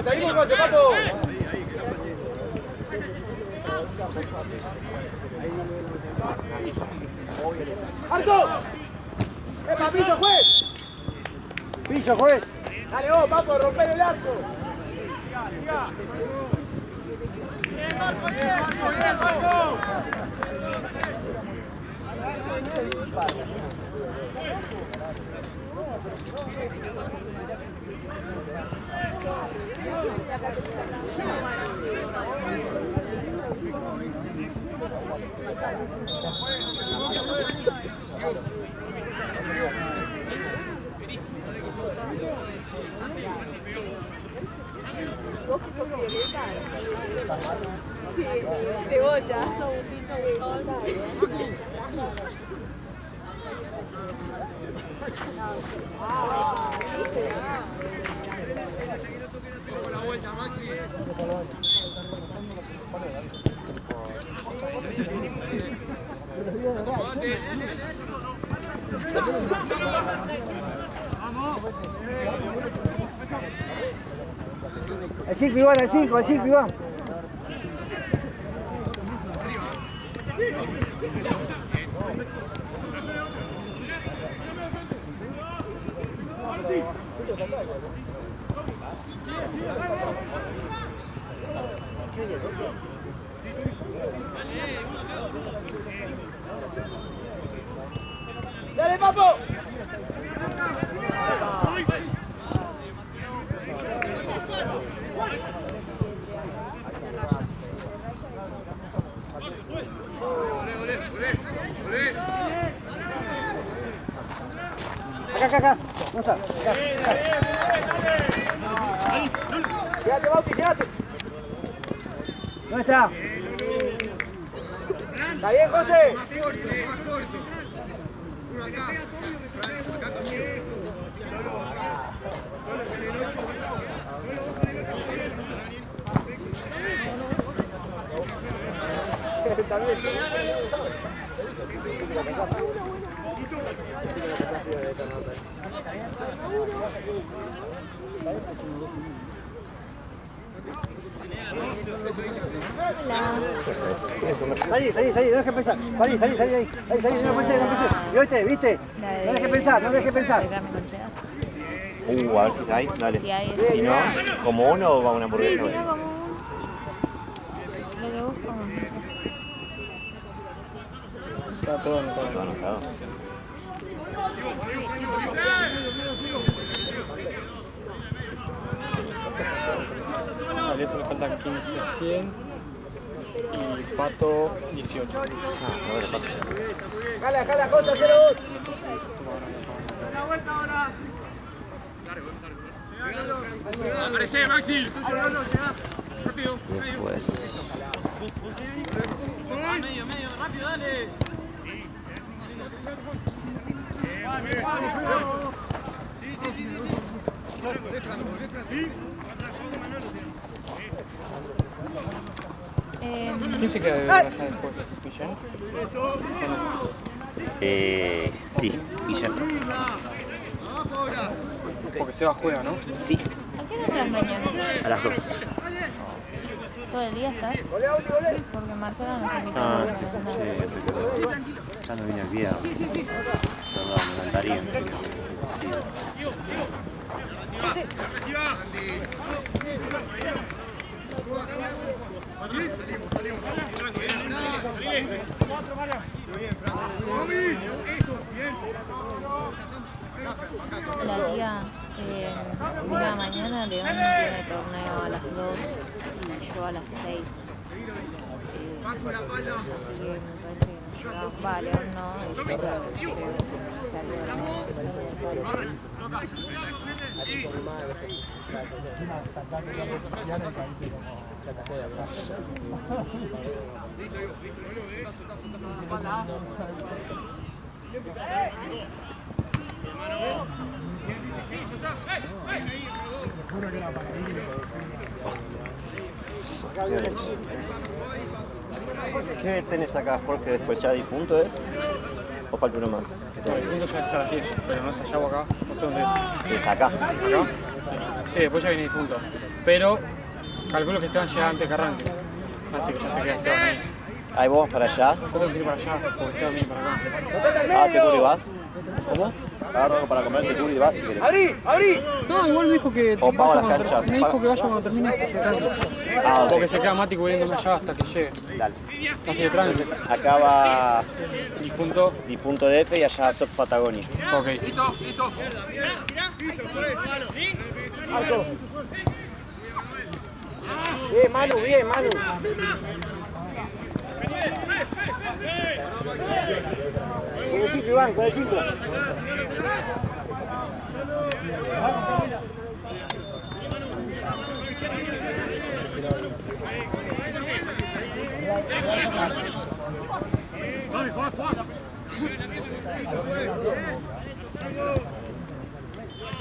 Ahí con José, Pato. ¡Alto! ¡Epa, piso, juez! ¡Piso, juez! Dale vos, Papo, romper el arco. ¡Bien, Marco, bien, Marco! ¿Vos que sos violeta? Sí, cebolla. La vuelta, Maxi. El 5, Iván, el 5, Iván. ¡Dale, Papo! Acá. ¿Dónde está? Acá. Llegate, Bauti, llegate. ¿Dónde está? ¿Está bien, José? Salí, no dejes pensar. Salí ahí. Salí, no pensé. ¿Viste? No dejes pensar. A ver si hay, dale. Si no, ¿como uno o va una hamburguesa? Lo que busco. Está todo anotado. Todo anotado. A Alejo le faltan 15-100 y Pato 18. Ah, no le pasa. Jala, José, hacelo vos. Una vuelta ahora. Aparece, Maxi. Rápido. Después. Medio, rápido, dale. ¿Quién se queda de baja después? ¿Millán? Sí, Villa. Porque Seba juega, ¿no? Sí, ¿A qué hora entras mañana? a las 2. ¿Todo el día estás? Porque Marcela nos invitó Ah, a sí, ya no vine el viernes. Perdón, me encantaría. La tía, mira, mañana León tiene torneo a las 2 y yo a las 6. Así que me parece que no, va, León no, y yo creo ¿Qué tenés acá, Jorge? ¿Después ya difunto es? ¿O falta uno más? No, el punto ya es a las 10, pero no es allá o acá, no sé dónde es. Es acá. ¿Acá? Sí, después ya viene difunto. Pero calculo que Esteban llega antes que arranque. Así que ya se queda Esteban ahí. Ahí vos para allá. Yo tengo que ir para allá, porque Esteban viene para acá. Ah, ¿te curi vas? ¿Cómo? Agarro algo para comer, te curi y vas si querés. ¡Abrí! ¡Abrí! No, igual me dijo que O pago las canchas. me dijo que vaya cuando termine esto. Ah, ok. Porque se queda Mati cubriéndome allá hasta que llegue. Dale. Así de tranqui. Acá va Difunto. Difunto DF y allá Top Patagonia. Ok. Arco. Bien, Manu, bien, Manu. Con el 5, Iván, con el 5.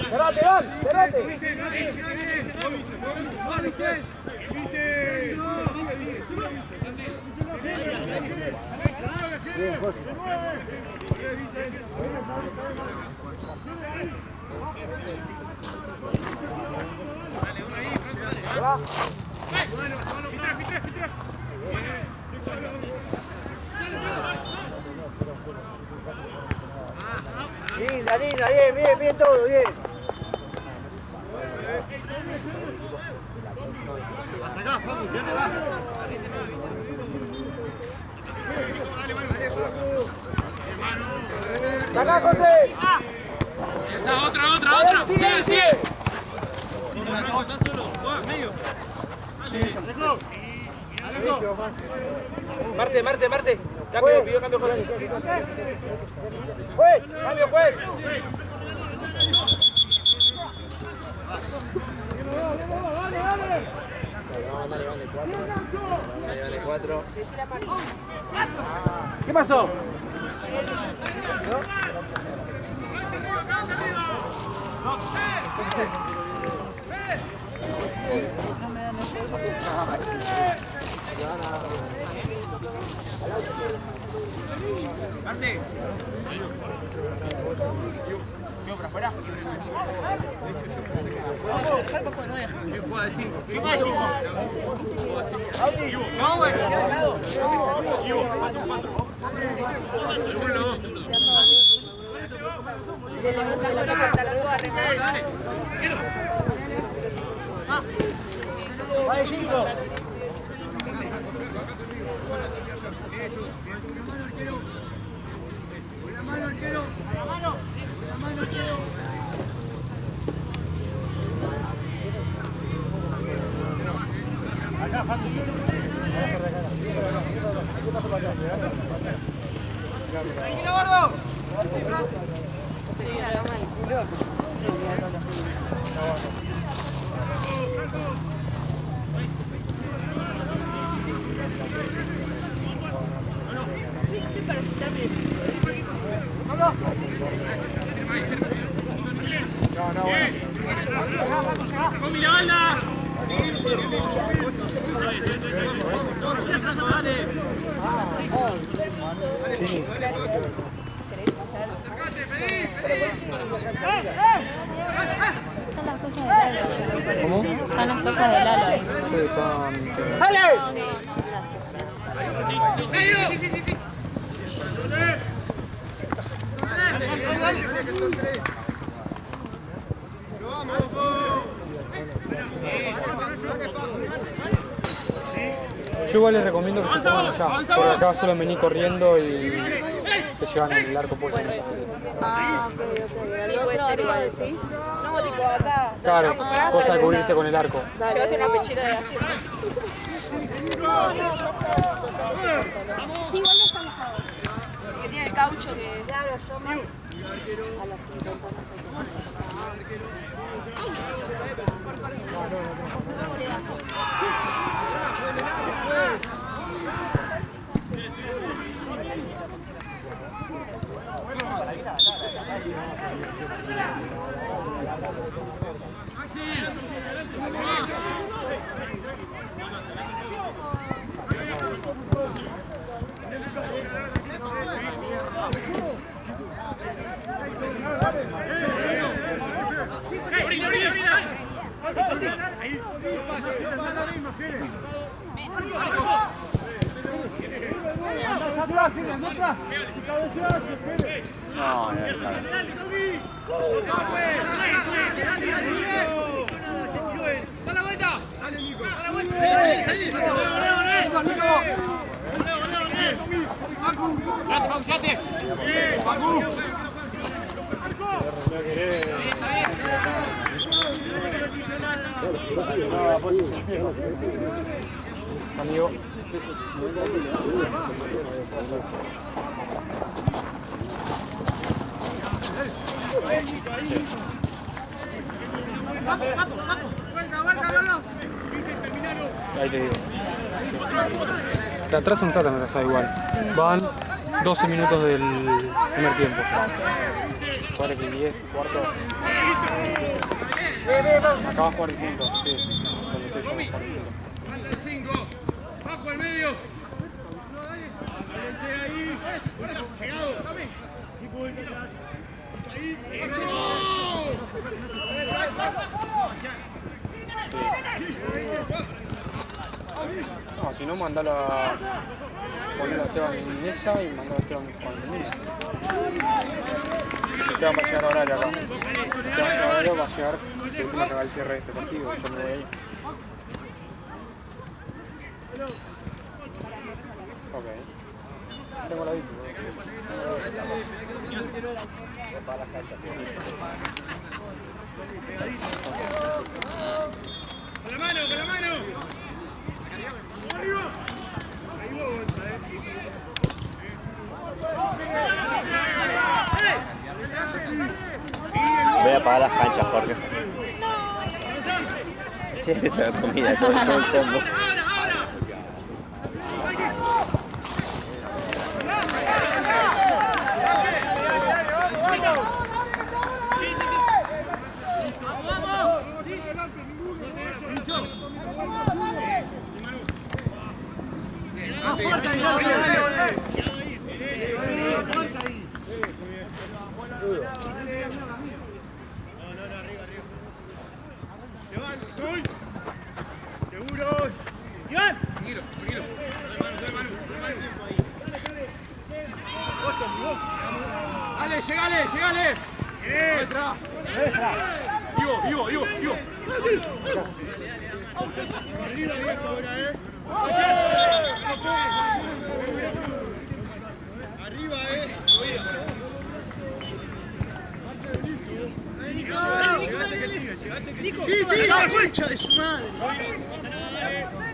¡Cerrate, Iván! ¡Cerrate! Bien, José. Va. Linda, linda, bien, bien, bien todo, bien. Hasta acá, Facu, quédate abajo. ¡Acá, José! Esa, otra. ¡Sigue, sigue! Marce. Cambio, pidió cambio, José. ¡Juez! ¡Cambio, juez! ¿Qué pasó? Marce. ¿Qué para afuera? No, bueno, queda al lado. Y te levantas con los pantalones todos arreglados. Va de 5. ¡Tranquilo, gordo! ¡Con la banda! ¿Cómo? Están las cosas de Lalo ahí. ¡Dale! Yo igual les recomiendo que se pongan allá, porque acá suelen venir corriendo y te llevan el arco puesto. Ah, ok. Sí, puede ser igual. ¿Sí? No, tipo acá. Claro, cosa de cubrirse con el arco. Llevaste una pechera de así. Igual no está mojado. Que tiene el caucho que. Claro, yo me. A las 50 No, ya ¡Da la vuelta! ¡Dale, Nico! ¡Da la vuelta! Amigo. Ahí te digo. De atrás no está tan atrasado igual. Van 12 minutos del primer tiempo. 10, cuarto. Acabas 45, sí. Cuando estoy yo, 45. ¡Bajo al medio! ahí! ¡Llegado! No, si no, mandalo a poner a Esteban en esa y mandalo a Esteban con el Medina. Esteban va a llegar a horario acá. Esteban va a llegar a horario, va a llegar de última que va el cierre de este partido. Yo me voy ahí. Ok. Tengo la bici. ¡Con la mano, con la mano! ¡Arriba! Ahí vos, Voy a apagar las canchas, Jorge. Tienes la comida, todo el combo. ¡Seguros! ¡Iván! ¡Dale, llegale, llegale! ¡Detrás! ¡Vivo! Arriba, viejo, ahora, Arriba, Nico, sí, la concha de su madre.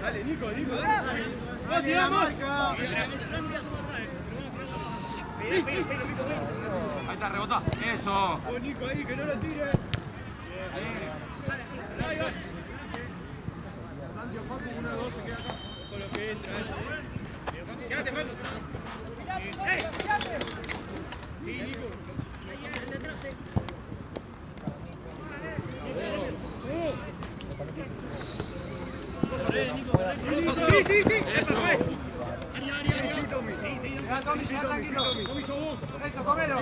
Dale, Nico, dale. ¡Vamos! Ahí está, rebota. Eso. Nico ahí, que no lo tire. Ahí va. Uno, dos, se queda acá. Con lo que entra, Quédate, Paco. Sí, Nico. Sí. Eso. Tommy, sos vos. Eso, comelo.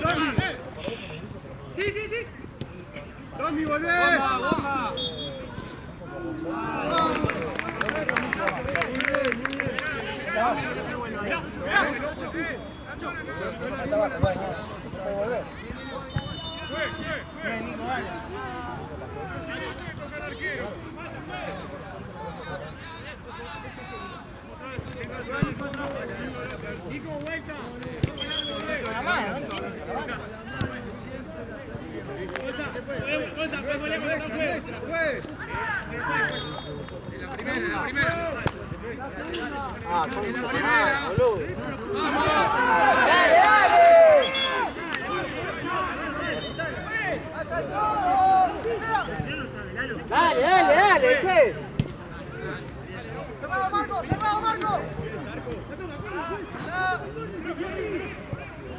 Tommy. Sí. Tommy, volvé. Bomba. Nico, vuelta. La primera. Ah, boludo. Dale, che. Cerrado, Marco.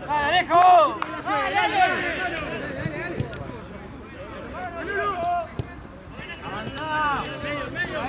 Dale, Alejo. Dale. Avanzá. Medio.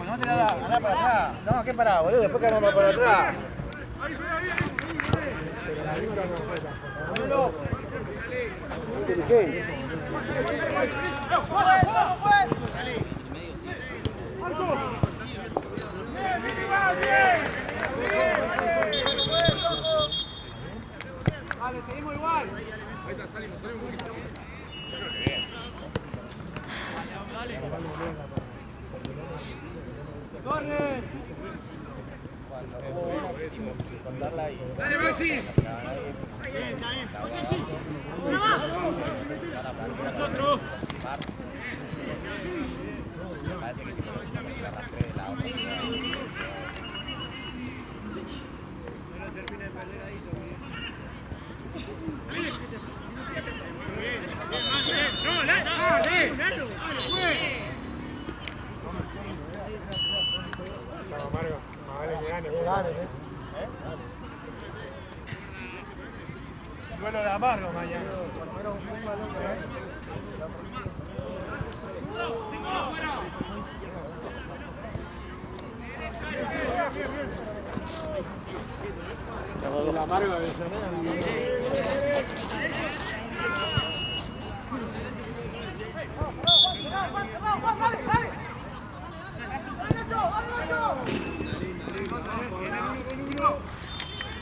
No te la da, andá para atrás. No, ¿qué pará, boludo? Después que vamos para atrás. Inteligente. Vale, seguimos igual. Ahí está, salimos un poquito. ¡Corre! ¡Dale, Maxi! ¡Nosotros! Duelo de amargo mañana. El amargo de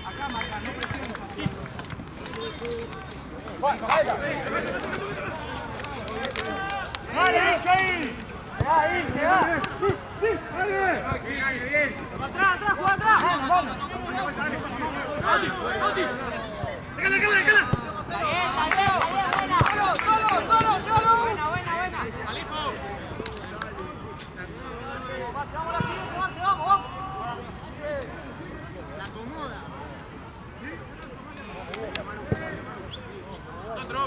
acá marca, no presiones. ¡Dale, ahí! ¡Ahí, se va! ¡Sí, sí! ¡Dale! ¡Bien! ¡Atrás, juega atrás! ¡Vamos! ¡Déjala, déjala, déjala! ¡Está bien, buena! ¡Solo! ¡Buena! ¡Alipo! ¡Vamos, vamos! ¡La acomoda! ¡Otro!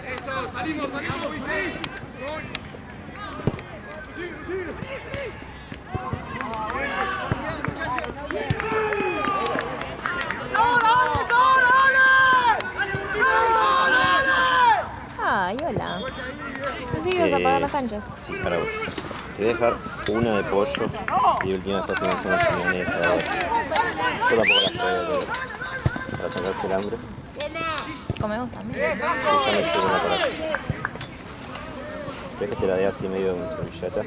Eso, salimos, ¿viste? Ay, hola. Pensé que ibas a apagar las canchas. Sí, para vos. Te voy a dejar una de pollo y última esta son las milanesas. Yo tampoco las pruebo, pero para sacarse el hambre. Comemos también. Yo ya me llevo una para allá. ¿Querés que te la dé así medio en servilleta?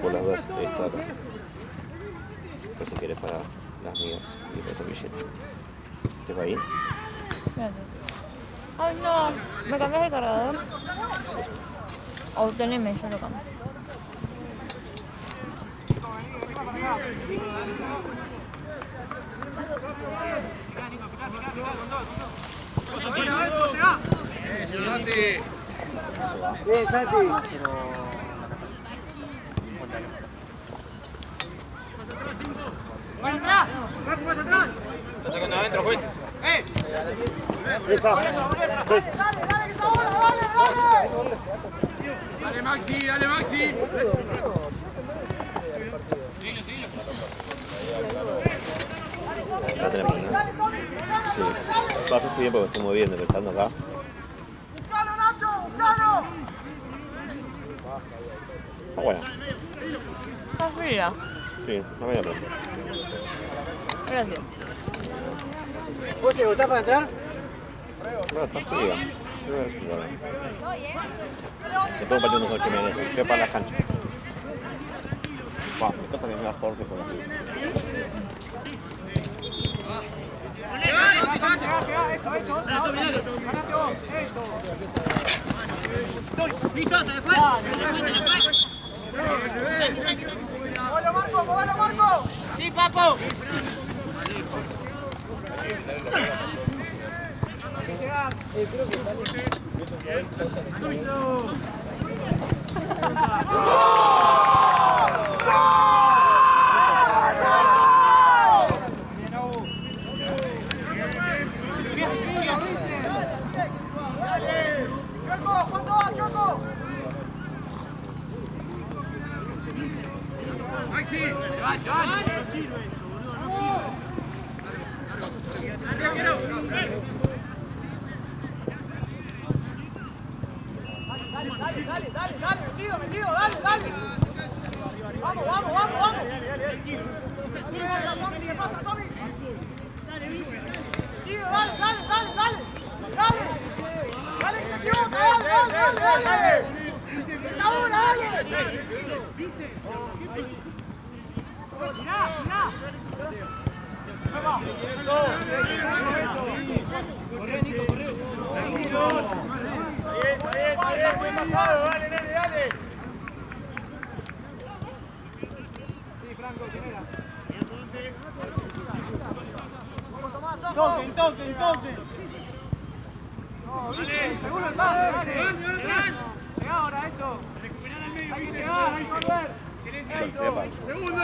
Por las dos, esto acá. Después si quieres para las migas y esta servilleta. ¿Te va bien? Gracias. Ay, no. ¿Me cambias el cargador? Sí. O teneme, yo lo cambio. Eso, Santi. Bien, Santi. Está sacando adentro, juez. Esa. Dale, Maxi, dale, Maxi. No tenemos nada. Sí. Paso estoy bien porque estoy moviendo, pero estando acá. Está buena. Está fría. Sí, no me voy a prender. Gracias. ¿Vos te gustás para entrar? No, está fría. Después un partido unos 8 meses. Fui para las canchas. Wow, me cuesta que me da Jorge por aquí. ¡Sí, papo! Entonces. Seguro el pase, dale. Llega ahora eso. Recuperar al medio. Hay que llegar, hay que volver. Excelente. Segundo.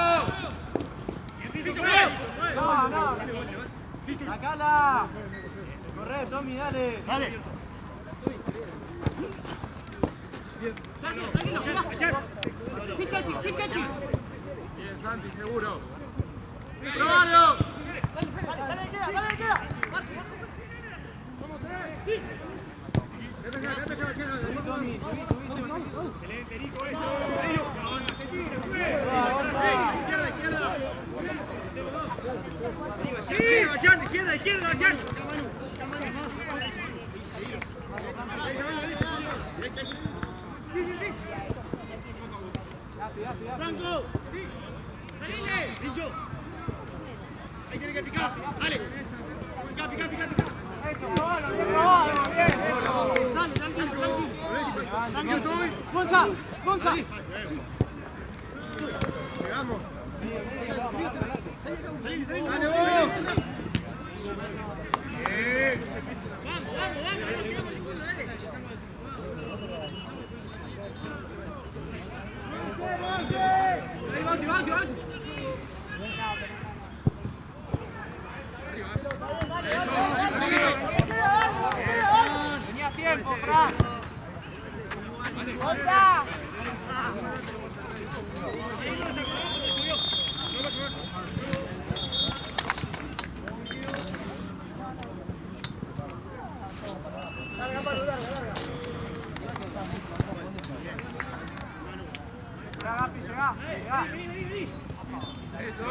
No. Sacala. Corre, Tommy, dale. Tranquilo. Chichachi. Bien, Santi, seguro. ¡Probalo! Dale, queda. Excelente, Nico, eso. Izquierda, Bayán. Franco. Rincho. Ahí tiene que picar. Dale. Pica. Eso, probalo, bien. Dale, tranquilo. Gonza. Llegamos. Dale, vos. Vamos. No quedamos ninguno, dale. Ahí va. Tenía tiempo, Fran. ¡Osa! Llega. Eso.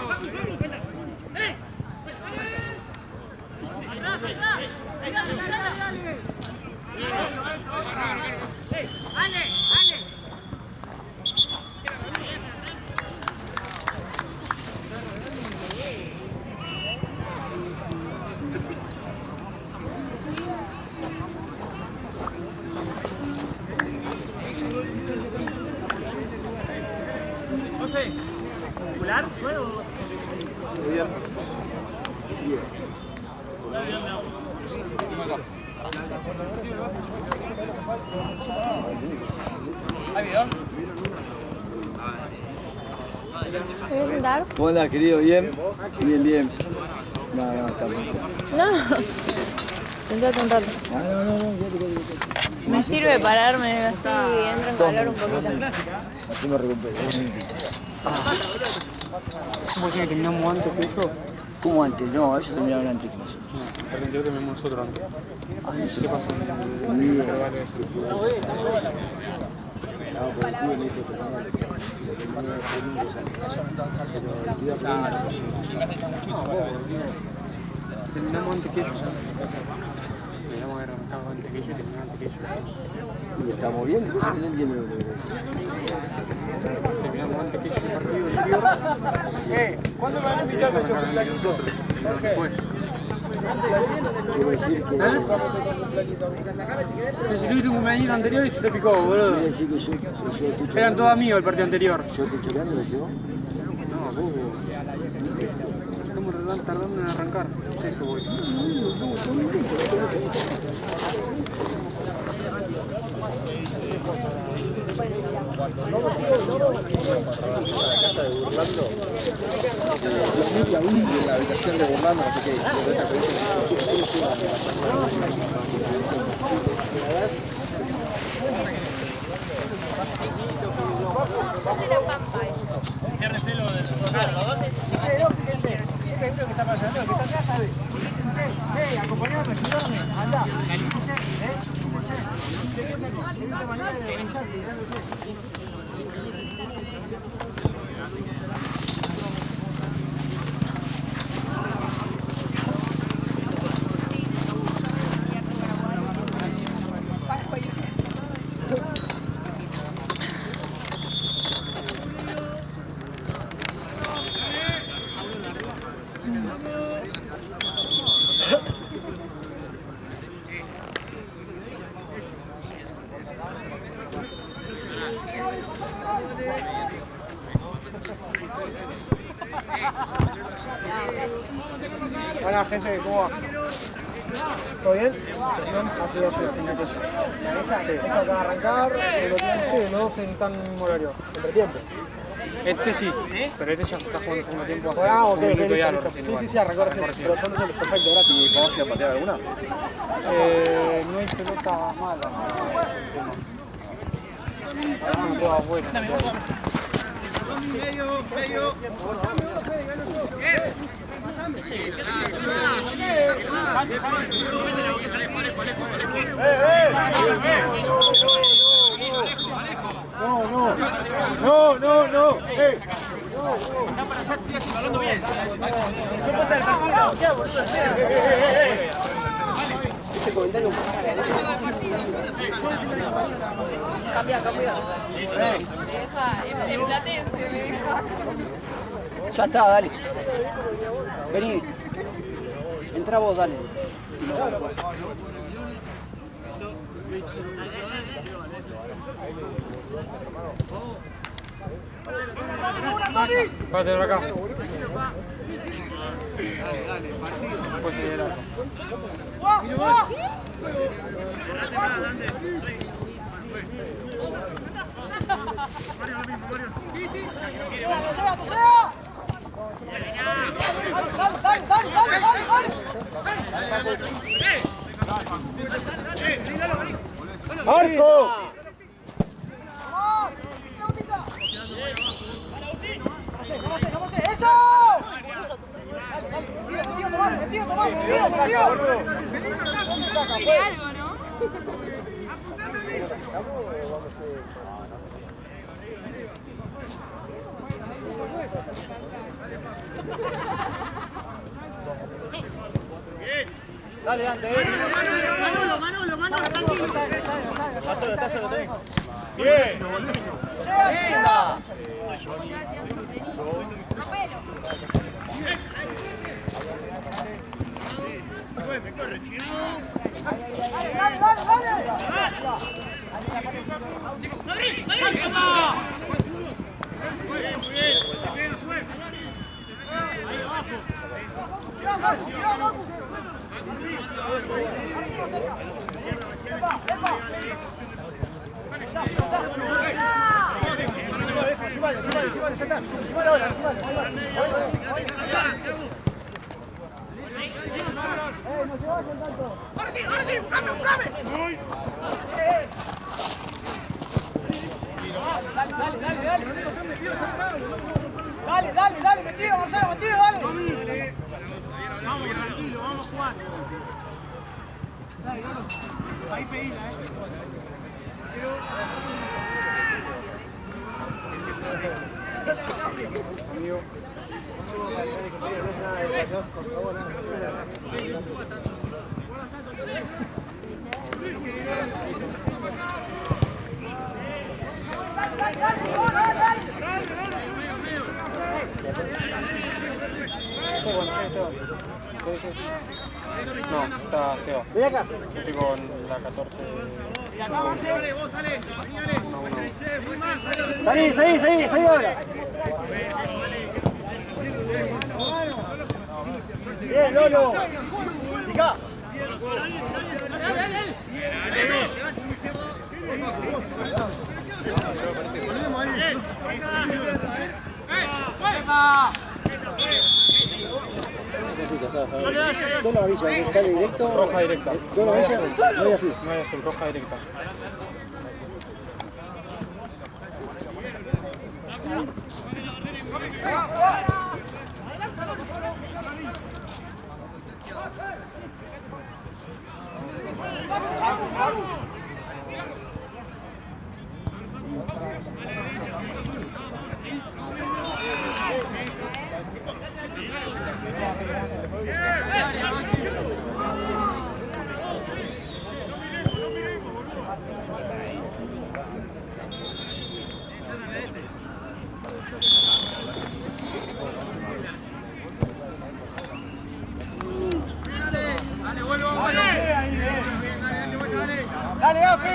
Ale. José, ¿popular fue o...? Bien. ¿Hay video? ¿Querés sentar? ¿Cómo andás, querido? ¿Bien? Bien. No, está bien. No. Sentate un rato. No. Me sirve pararme así y entro en calor un poquito. Así me recupero. ¿Vos que terminamos antes que eso? ¿Cómo antes? No, ellos terminaron antes que nosotros. El anterior terminamos nosotros antes. Ah, no sé. ¿Qué pasó? Ni idea. Terminamos antes que ellos. Deberíamos haber arrancado antes que ellos y terminar antes que ellos. Y estamos bien, entonces no entiendo lo que quiere decir. Terminamos antes que ellos el partido anterior. ¿Cuándo me van a invitar a su cumpleaños? Nosotros. Después. Quiero decir que... Pero si tuviste un cumpleaños anterior y se te picó, boludo. Quiere decir que yo estoy choreando. Eran todos amigos el partido anterior. ¿Yo estoy choreando, yo? No, vos. Estamos tardando en arrancar. Eso voy. En la habitación de Burlando, no sé qué. Acompañame, ayúdame, anda. Hola gente, ¿cómo va? ¿Todo bien? Sesión hace 12 minutos. Sí, esto acaba de arrancar, los dos en tan horario, entre tiempo. Este sí, pero este ya está jugando segundo tiempo. Ah, ok, un minuto y algo listo. recién Sí, igual. sí, arrancó recién. Pero son esos los perfectos, ¿verdad? ¿Y podemos ir a patear alguna? No hay pelota mala. No, todas buenas. Medio. No. Cambia. En Platense me deja. Ya está, dale. Vení. Entra vos, dale. Párate por acá. Después se verá. ¡Marco! ¡Eso! ¡Metido! Tiene algo, ¿no? Dale, Dante, Manolo, tranquilo. Está solo, bien. ¡Lleva! Dale, metido, Marcelo, dale. Amigo. No, está Seba. Ven acá. Yo estoy con la 14. Salí ahora. Bien, Lolo. Pica. Doble amarilla, sale directo. Roja directa. Doble amarilla, no hay azul. No hay azul, roja directa. Dale, Afi.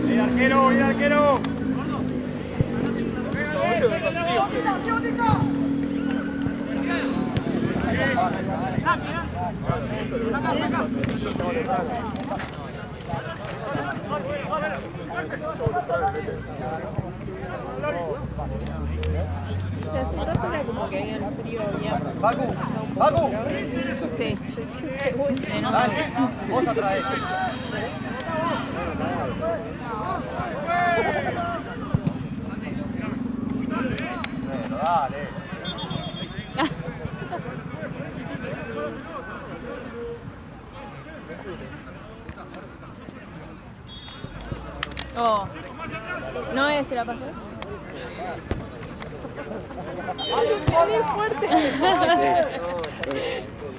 ¡El arquero! Hace un rato era como que había el frío, había Paco. Sí, se siente muy bien. No sé. Vos atraes. Dale. Oh. No es, se la pasó. Es bien fuerte.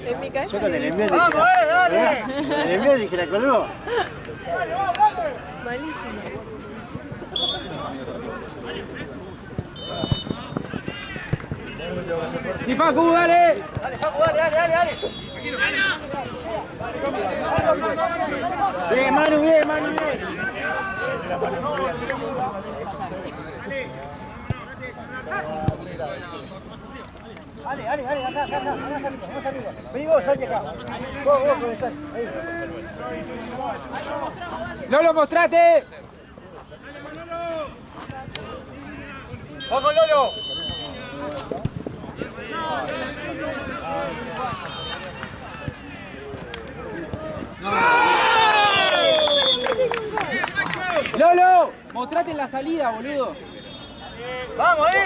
En mi cabeza. Yo con el envío dije. ¡Dale! El envío dije, la colgó. Malísimo. ¡Sí, Facu, dale! Dale, Facu, dale. Bien, Manu, bien. Dale, acá, vamos arriba. Vení vos, salte acá. Vos, comenzá. Ahí. ¡Lolo, mostrate! ¡Vamos, Lolo! ¡Lolo! Mostrate en la salida, boludo. ¡Vamos ahí,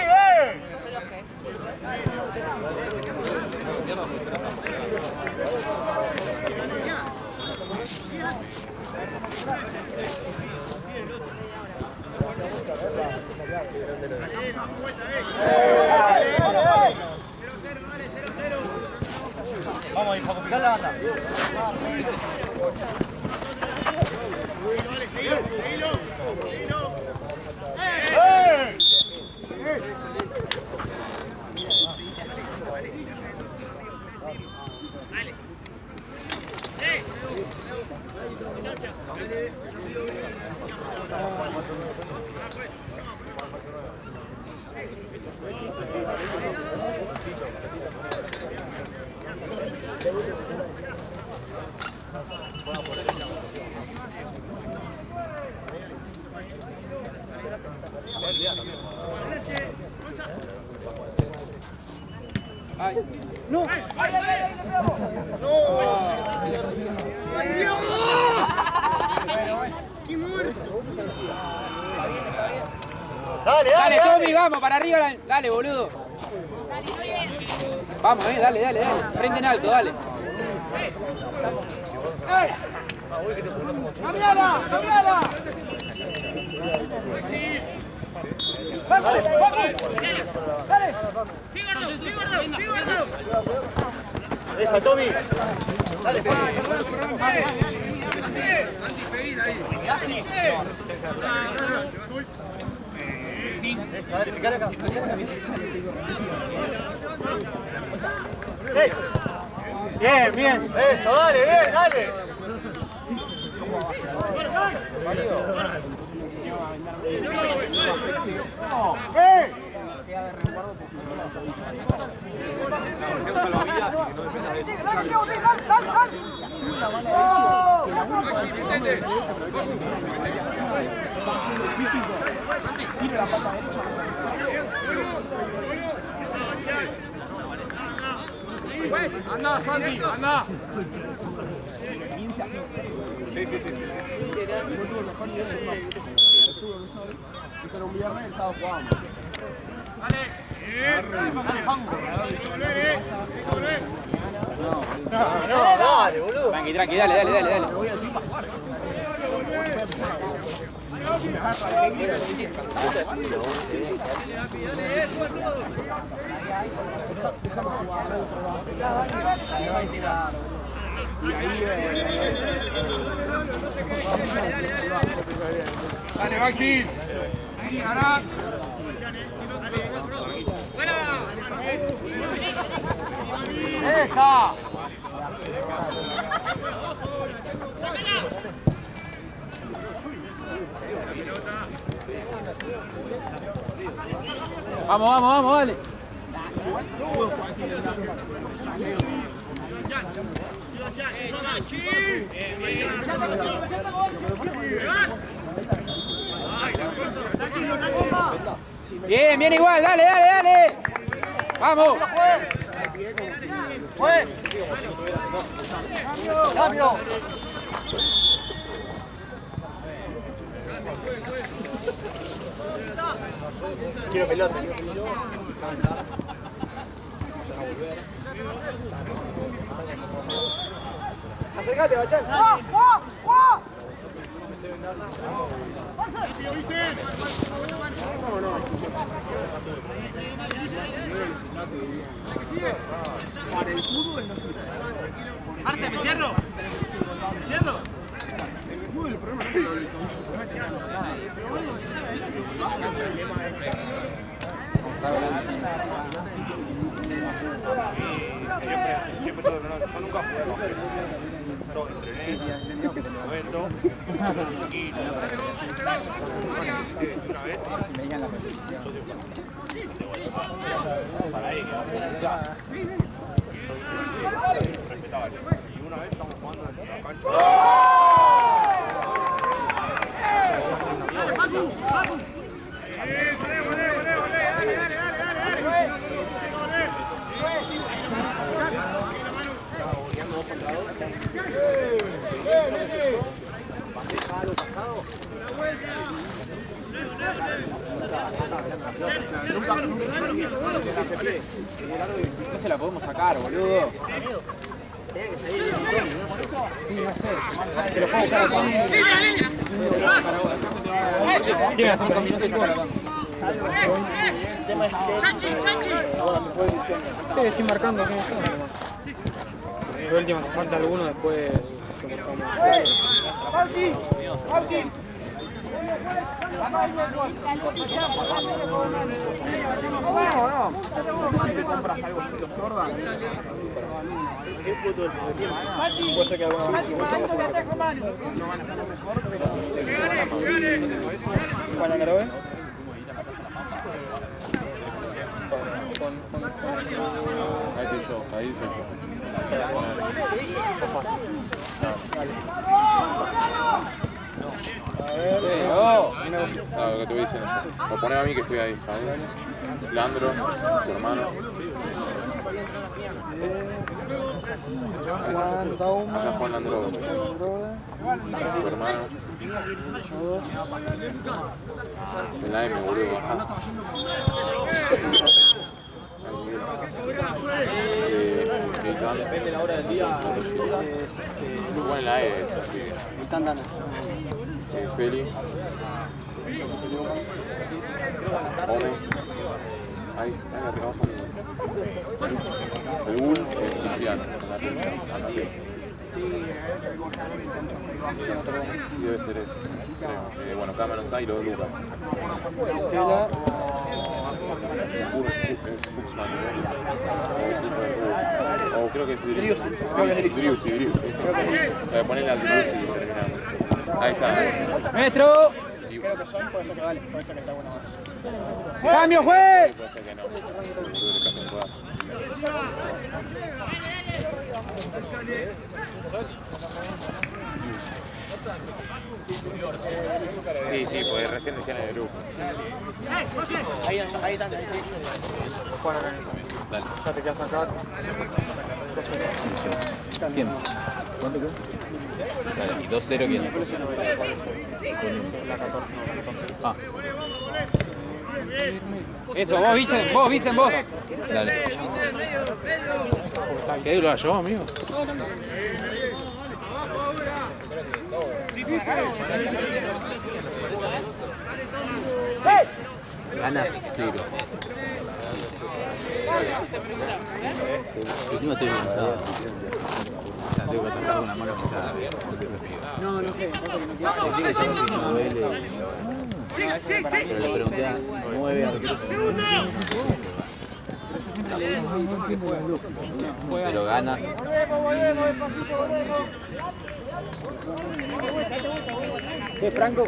Vamos ahí, Paco, picar la banda. Dale, Tommy, vamos, para arriba, dale, boludo. Vamos, dale. Frente en alto, dale. ¡Cambiala! ¡Vamos! ¡Dale! ¡Sí, gordo! Esa, Tommy. Dale, dale, picale acá. Bien. Eso, dale. Anda, Santi, anda. No, dale, boludo. Tranqui, dale. Dale, Maxi. Ahora. ¡Esa! Vamos, dale. Bien, igual, dale. Vamos. ¡Rápido! Quiero pelota. Acercate, Bachán. Marce, ¿me cierro? Siempre todo yo nunca jugué entrené, momento, y una vez veían la repetición para ahí, respetaba y una vez estamos jugando en la cancha. No se la podemos sacar, boludo. Sí, no sé. Pero puedo estar acá. Tiene 5 minutos y todo acá. Sí, estoy marcando aquí está. De última, si falta alguno, después puede ser que alguna vez no van a hacer mejor, pero Ahí soy yo. Lo que te voy diciendo. O poneme a mí que estoy ahí. Leandro, tu hermano. Juan Dauma. Acá Juan Androga. Tu hermano. En la M, boludo, baja. Depende de la hora del día. Igual en la E, eso. Están dando. Feli. Ome. Ahí, arriba abajo. El Bull, Cristiano. Debe ser eso. Bueno, Cameron está y luego Lucas. O creo que es Driussi. Driussi. Ponele al Driussi y terminamos. Ahí está. ¡Metro! Creo que son, puede ser que vale, puede ser que está bueno. ¡Cambio, juez! Puede ser que no. Sí, pues recién decían en el grupo. Ahí están. Juan acá. Dale. Ya te quedas acá. ¿Quién? ¿Cuánto quedó? Dale, ¿y 2-0 quién? La 14. Ah. Eso, vos viste vos. Dale. ¿Qué lo hago yo, amigo? Ganas 0. Encima estoy montado. Tengo que atacar con la mano pesada. No sé. Sí, que yo si me duele. Pero le pregunté a 9 arqueros. Pero ganas. Franco.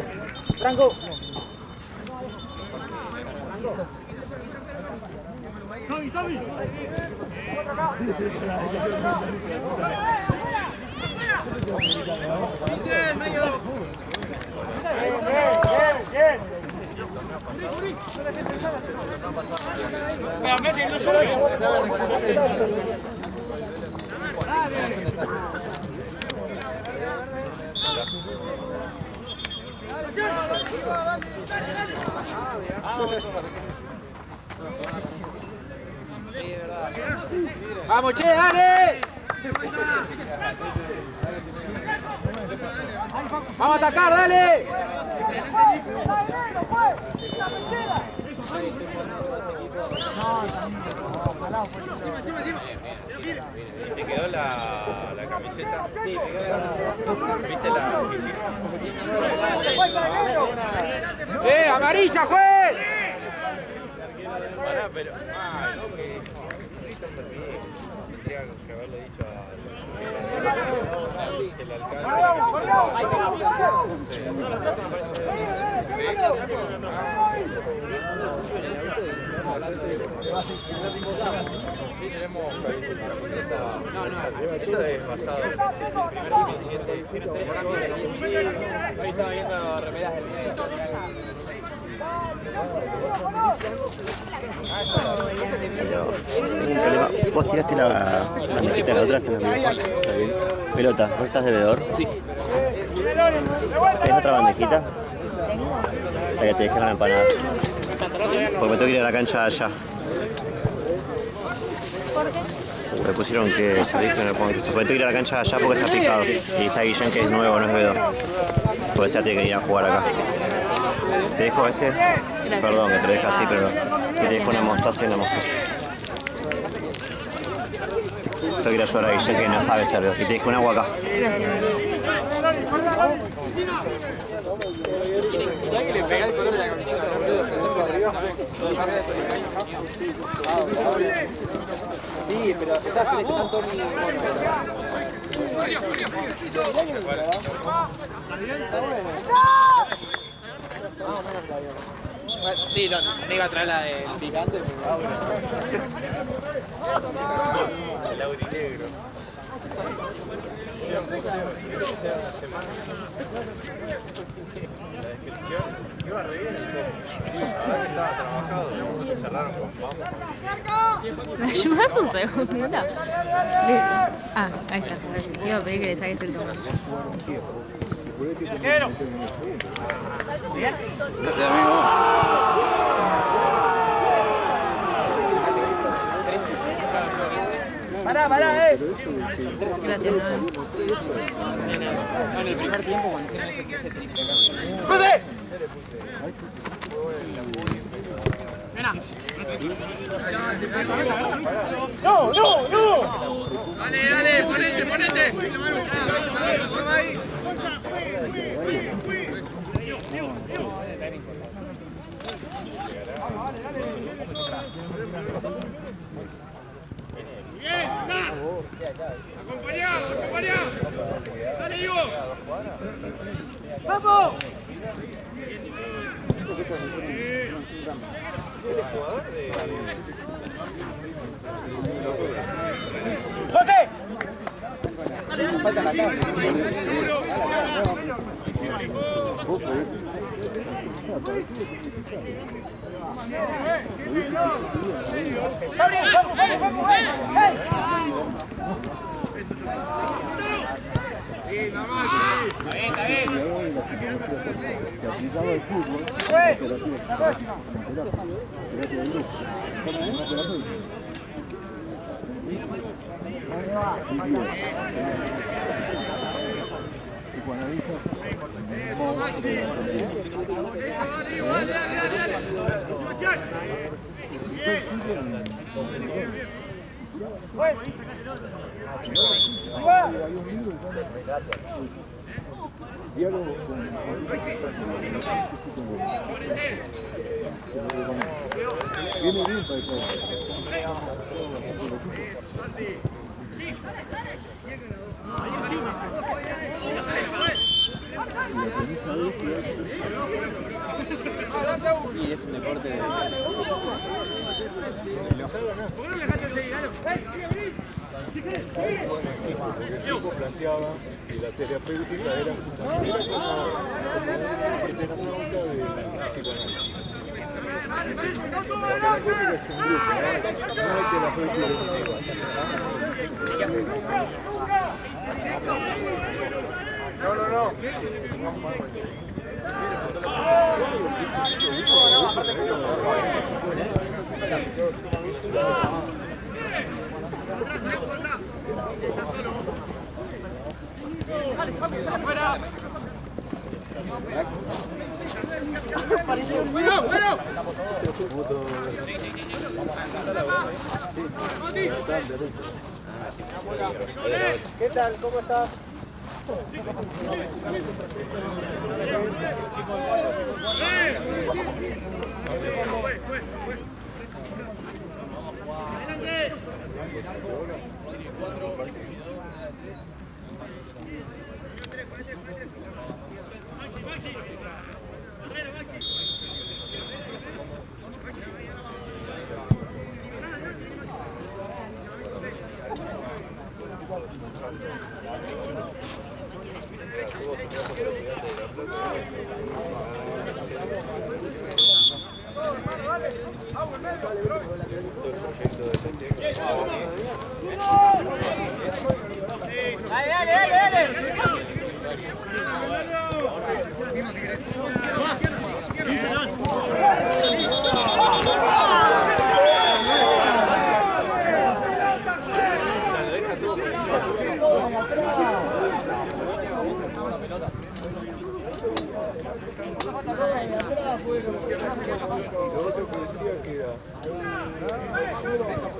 ¡Vamos, che, dale! ¡Vamos a atacar, dale! ¿Te quedó la camiseta? Sí, me quedó. ¿Viste la oficina? ¡Amarilla, juez! Pará, pero... no, que... Tendría que haberle dicho a... que le alcance la Sí, tenemos camiseta. Esta es basada en el primer 2007. Ahí estaba viendo remeras del ¿Vos tiraste la banderita de la otra que nos dio? Pelota, ¿vos estás de veedor? Sí. ¿Tenés otra bandejita? La que te dejé una empanada. Porque me tengo que ir a la cancha allá. Me pusieron que se dijo en el punto. Se puede ir a la cancha allá porque está picado. Y está Guillén que es nuevo, no es veedor. Porque se tiene que ir a jugar acá. ¿Te dejo este? Perdón, que te lo dejo así, pero te dejo una mostaza y una mostaza. Tengo que ir a ayudar a Guillén que no sabe serlo. Y te dejo un agua acá. Sí, pero está seleccionando mi... Sí, no iba a traer la del picante, pero... El aurinegro. Iba re bien el todo. La verdad que estaba trabajado, lo cerraron con vamos. ¿Me ayudas un segundo? Ah, ahí está. Te iba a pedir que le saques el tono. Gracias, amigo. Pará, Gracias. En el primer tiempo cuando hicimos ese triple. ¡José! ¡No! Dale, ponete. Acompañá. Dale, Ivo. ¡Vamos! ¡José! Falta la cara. Y es un deporte de... ¿Por qué no dejaste seguir? El tipo planteaba que la terapéutica era justamente como de psicoanálisis. La terapéutica es un grupo, no hay terapéutica. No. ¿Qué tal? ¿Cómo estás?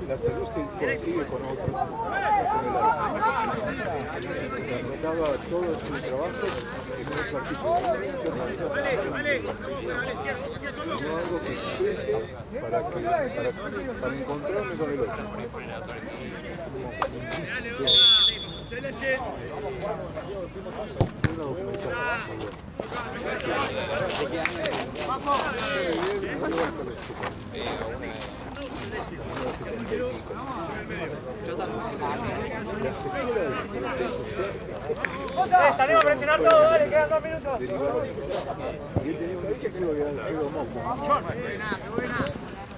La salud se consigue con otros, anotaba todo su trabajo en un ejercicio no algo que para encontrarme con el otro. Celeste. Salimos a presionar todo, dale, quedan 2 minutos.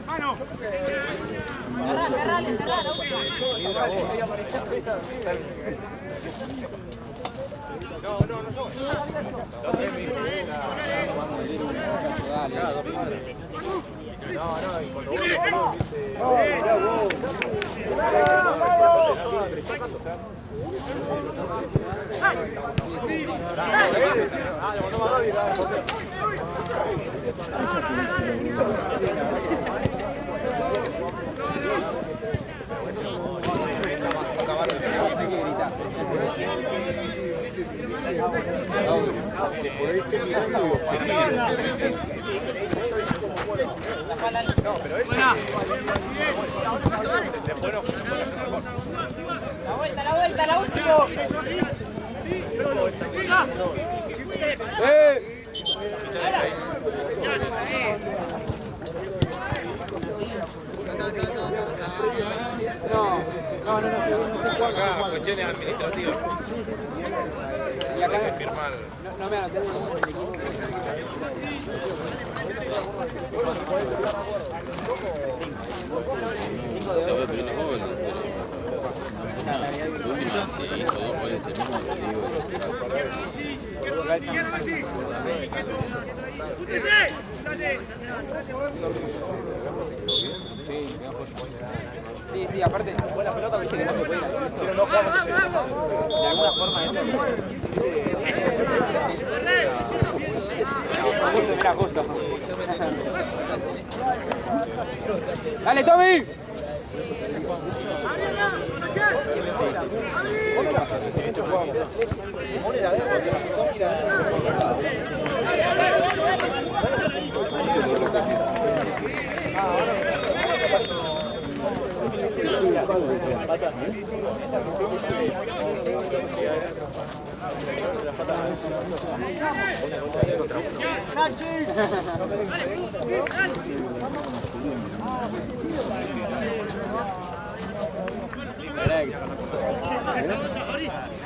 Mano. La vuelta, la última. No. Acá, cuestiones administrativas. Y acá hay que firmar. No me anoté. Se ve bien los goles, pero Dúmina sí hizo 2 goles el mismo partido. Sí, aparte, buena pelota, viste que no se puede ir. De alguna forma, mira, justo. ¡Dale, Tommy!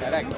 Correcto.